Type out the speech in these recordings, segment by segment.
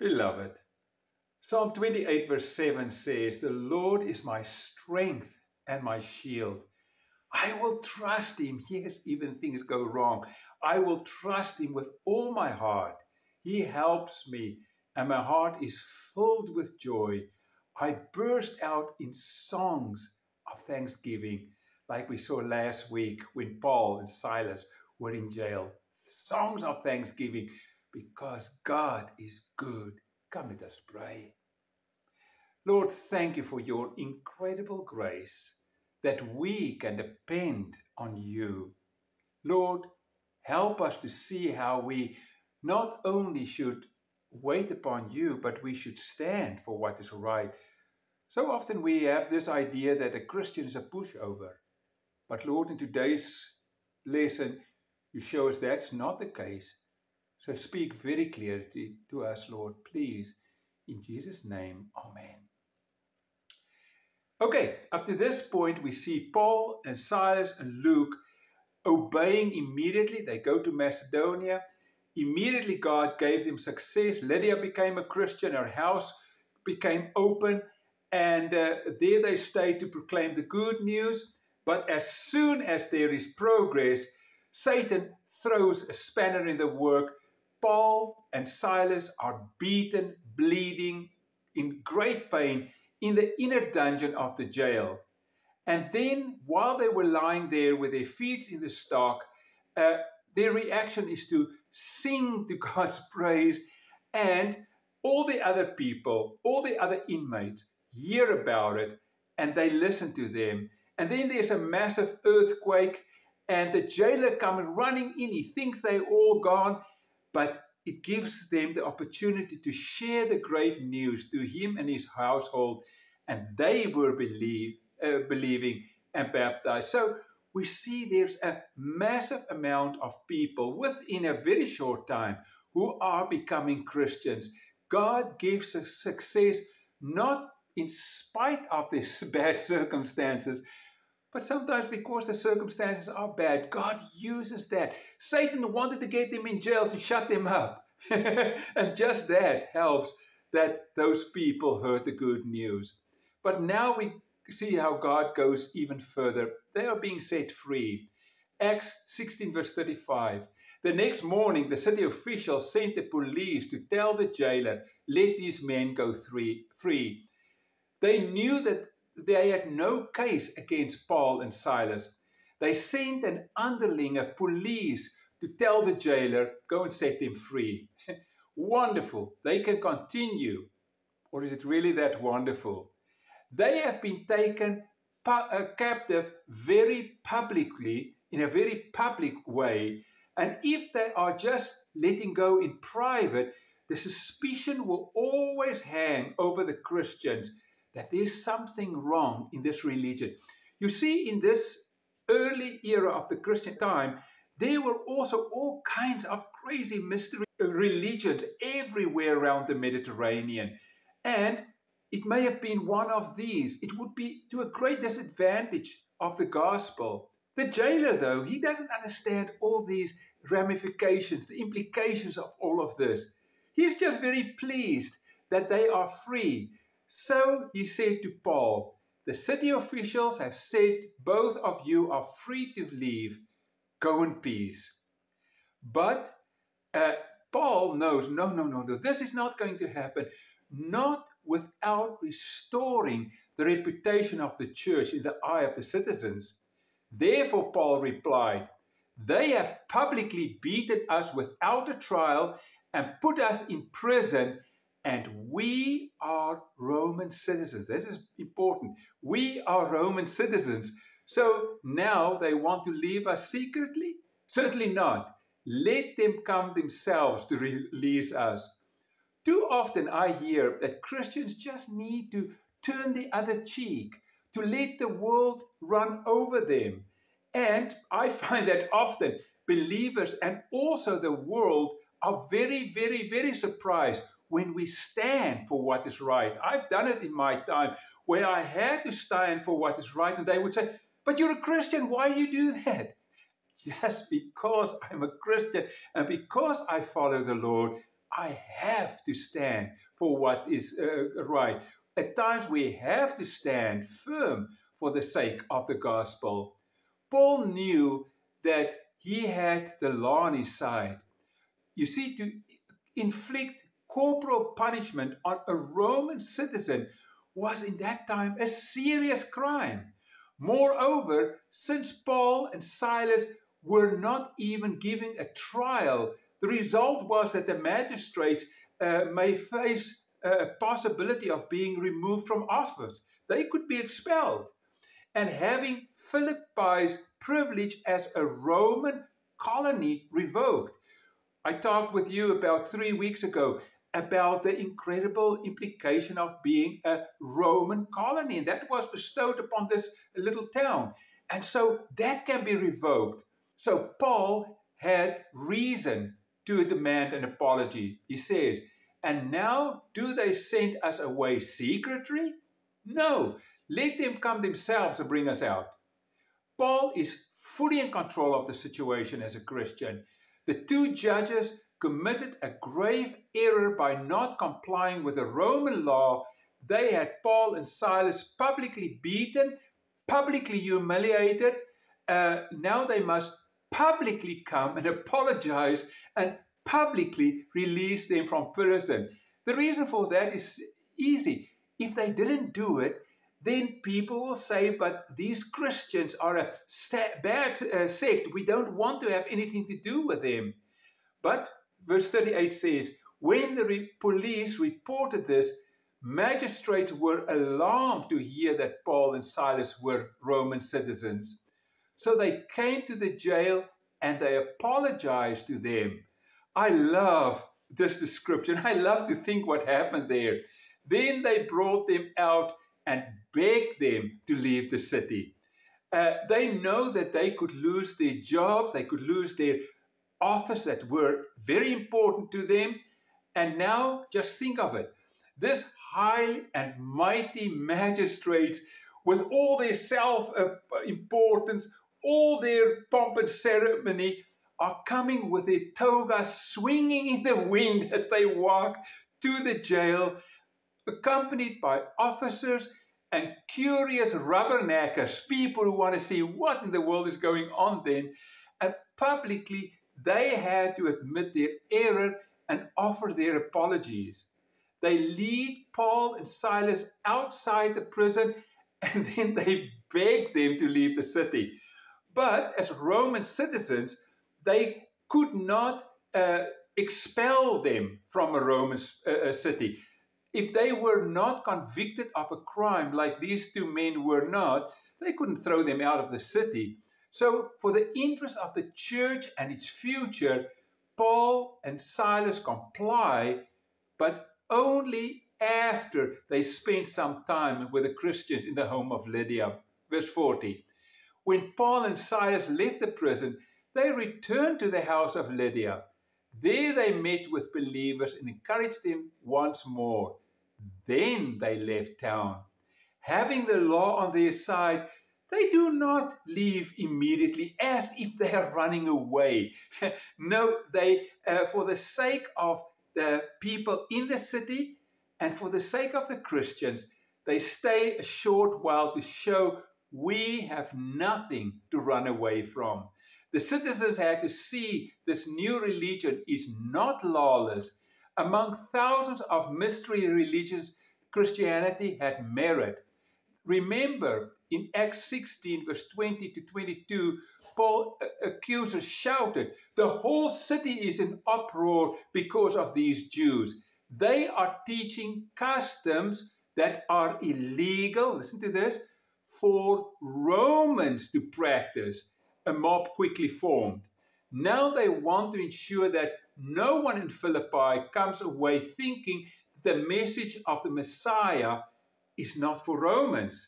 Beloved, Psalm 28 verse 7 says, "The Lord is my strength and my shield. I will trust him." Yes, even things go wrong. "I will trust him with all my heart. He helps me, and my heart is filled with joy. I burst out in songs of thanksgiving," like we saw last week when Paul and Silas were in jail. Songs of thanksgiving because God is good. Come, let us pray. Lord, thank you for your incredible grace that we can depend on you. Lord, help us to see how we not only should wait upon you, but we should stand for what is right. So often we have this idea that a Christian is a pushover. But Lord, in today's lesson, you show us that's not the case. So speak very clearly to us, Lord, please. In Jesus' name, amen. Okay, up to this point, we see Paul and Silas and Luke obeying immediately. They go to Macedonia. Immediately, God gave them success. Lydia became a Christian. Her house became open. And there they stayed to proclaim the good news. But as soon as there is progress, Satan throws a spanner in the work. Paul and Silas are beaten, bleeding, in great pain in the inner dungeon of the jail. And then, while they were lying there with their feet in the stock, their reaction is to sing to God's praise, and all the other people, all the other inmates hear about it, and they listen to them. And then there's a massive earthquake, and the jailer comes running in. He thinks they're all gone, but it gives them the opportunity to share the great news to him and his household, and they were believing and baptized. So we see there's a massive amount of people within a very short time who are becoming Christians. God gives us success not in spite of these bad circumstances, but sometimes because the circumstances are bad, God uses that. Satan wanted to get them in jail to shut them up. And just that helps that those people heard the good news. But now we see how God goes even further. They are being set free. Acts 16 verse 35. The next morning, the city officials sent the police to tell the jailer, "Let these men go free." They knew that they had no case against Paul and Silas. They sent an underling of police to tell the jailer, "Go and set them free." Wonderful. They can continue. Or is it really that wonderful? They have been taken captive very publicly, in a very public way. And if they are just letting go in private, the suspicion will always hang over the Christians that there's something wrong in this religion. You see, in this early era of the Christian time, there were also all kinds of crazy mystery religions everywhere around the Mediterranean. And it may have been one of these. It would be to a great disadvantage of the gospel. The jailer, though, he doesn't understand all these ramifications, the implications of all of this. He's just very pleased that they are free. So he said to Paul, "The city officials have said both of you are free to leave. Go in peace." But Paul knows, no, this is not going to happen. Not without restoring the reputation of the church in the eye of the citizens. Therefore, Paul replied, "They have publicly beaten us without a trial and put us in prison, and we are Roman citizens." This is important. We are Roman citizens. So now they want to leave us secretly? Certainly not. Let them come themselves to release us. Too often I hear that Christians just need to turn the other cheek, to let the world run over them. And I find that often believers and also the world are very, very, very surprised when we stand for what is right. I've done it in my time where I had to stand for what is right, and they would say, "But you're a Christian, why do you do that?" Yes, because I'm a Christian and because I follow the Lord, I have to stand for what is right. At times we have to stand firm for the sake of the gospel. Paul knew that he had the law on his side. You see, to inflict corporal punishment on a Roman citizen was in that time a serious crime. Moreover, since Paul and Silas were not even given a trial, the result was that the magistrates may face a possibility of being removed from office. They could be expelled. And having Philippi's privilege as a Roman colony revoked. I talked with you about 3 weeks ago about the incredible implication of being a Roman colony, and that was bestowed upon this little town. And so that can be revoked. So Paul had reason to demand an apology. He says, and now do they send us away secretly? No, let them come themselves and bring us out. Paul is fully in control of the situation as a Christian. The two judges committed a grave error by not complying with the Roman law. They had Paul and Silas publicly beaten, publicly humiliated. Now they must publicly come and apologize and publicly release them from prison. The reason for that is easy. If they didn't do it, then people will say, but these Christians are a bad sect. We don't want to have anything to do with them. But verse 38 says, when the police reported this, magistrates were alarmed to hear that Paul and Silas were Roman citizens. So they came to the jail and they apologized to them. I love this description. I love to think what happened there. Then they brought them out and begged them to leave the city. They know that they could lose their jobs, they could lose their office that were very important to them. And now just think of it. This high and mighty magistrates, with all their self-importance, all their pomp and ceremony, are coming with their togas swinging in the wind as they walk to the jail, accompanied by officers and curious rubberneckers, people who want to see what in the world is going on then. And publicly, they had to admit their error and offer their apologies. They lead Paul and Silas outside the prison and then they beg them to leave the city. But as Roman citizens, they could not expel them from a Roman city. If they were not convicted of a crime like these two men were not, they couldn't throw them out of the city. So for the interest of the church and its future, Paul and Silas comply, but only after they spent some time with the Christians in the home of Lydia. Verse 40. When Paul and Silas left the prison, they returned to the house of Lydia. There they met with believers and encouraged them once more. Then they left town. Having the law on their side, they do not leave immediately as if they are running away. No, they, for the sake of the people in the city and for the sake of the Christians, they stay a short while to show we have nothing to run away from. The citizens had to see this new religion is not lawless. Among thousands of mystery religions, Christianity had merit. Remember, in Acts 16, verse 20 to 22, Paul's accusers shouted, the whole city is in uproar because of these Jews. They are teaching customs that are illegal, listen to this, for Romans to practice. A mob quickly formed. Now they want to ensure that no one in Philippi comes away thinking that the message of the Messiah is not for Romans.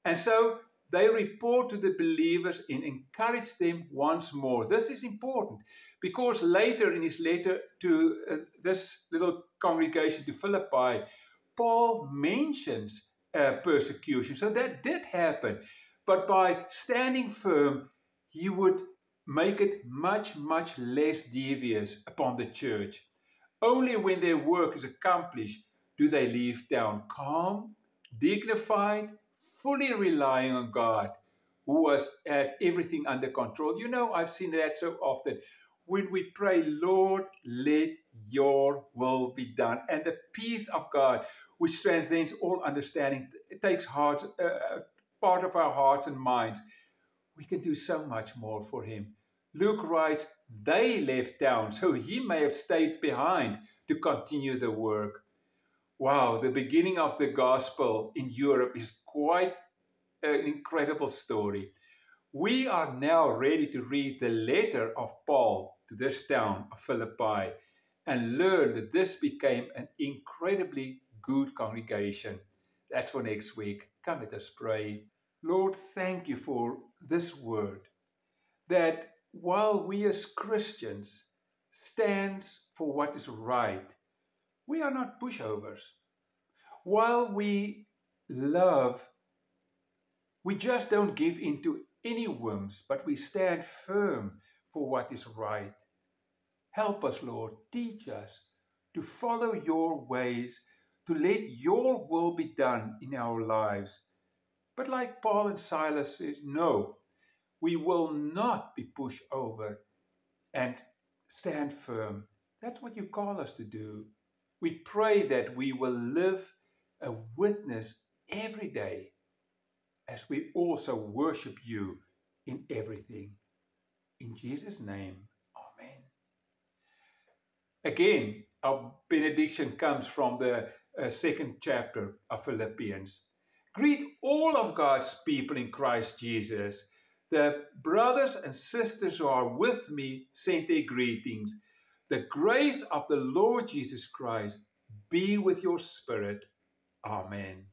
And so they report to the believers and encourage them once more. This is important because later in his letter to this little congregation to Philippi, Paul mentions persecution. So that did happen. But by standing firm, he would make it much, much less devious upon the church. Only when their work is accomplished do they leave town calm, dignified, fully relying on God, who has had everything under control. You know, I've seen that so often. When we pray, Lord, let your will be done. And the peace of God, which transcends all understanding, it takes part of our hearts and minds. We can do so much more for him. Luke writes, they left town, so he may have stayed behind to continue the work. Wow, the beginning of the gospel in Europe is quite an incredible story. We are now ready to read the letter of Paul to this town of Philippi and learn that this became an incredibly good congregation. That's for next week. Come, let us pray. Lord, thank you for this word that while we as Christians stands for what is right, we are not pushovers. While we love, we just don't give in to any whims, but we stand firm for what is right. Help us, Lord. Teach us to follow your ways, to let your will be done in our lives. But like Paul and Silas says, no, we will not be pushed over and stand firm. That's what you call us to do. We pray that we will live a witness every day as we also worship you in everything. In Jesus' name, Amen. Again, our benediction comes from the second chapter of Philippians. Greet all of God's people in Christ Jesus. The brothers and sisters who are with me send their greetings. The grace of the Lord Jesus Christ be with your spirit. Amen.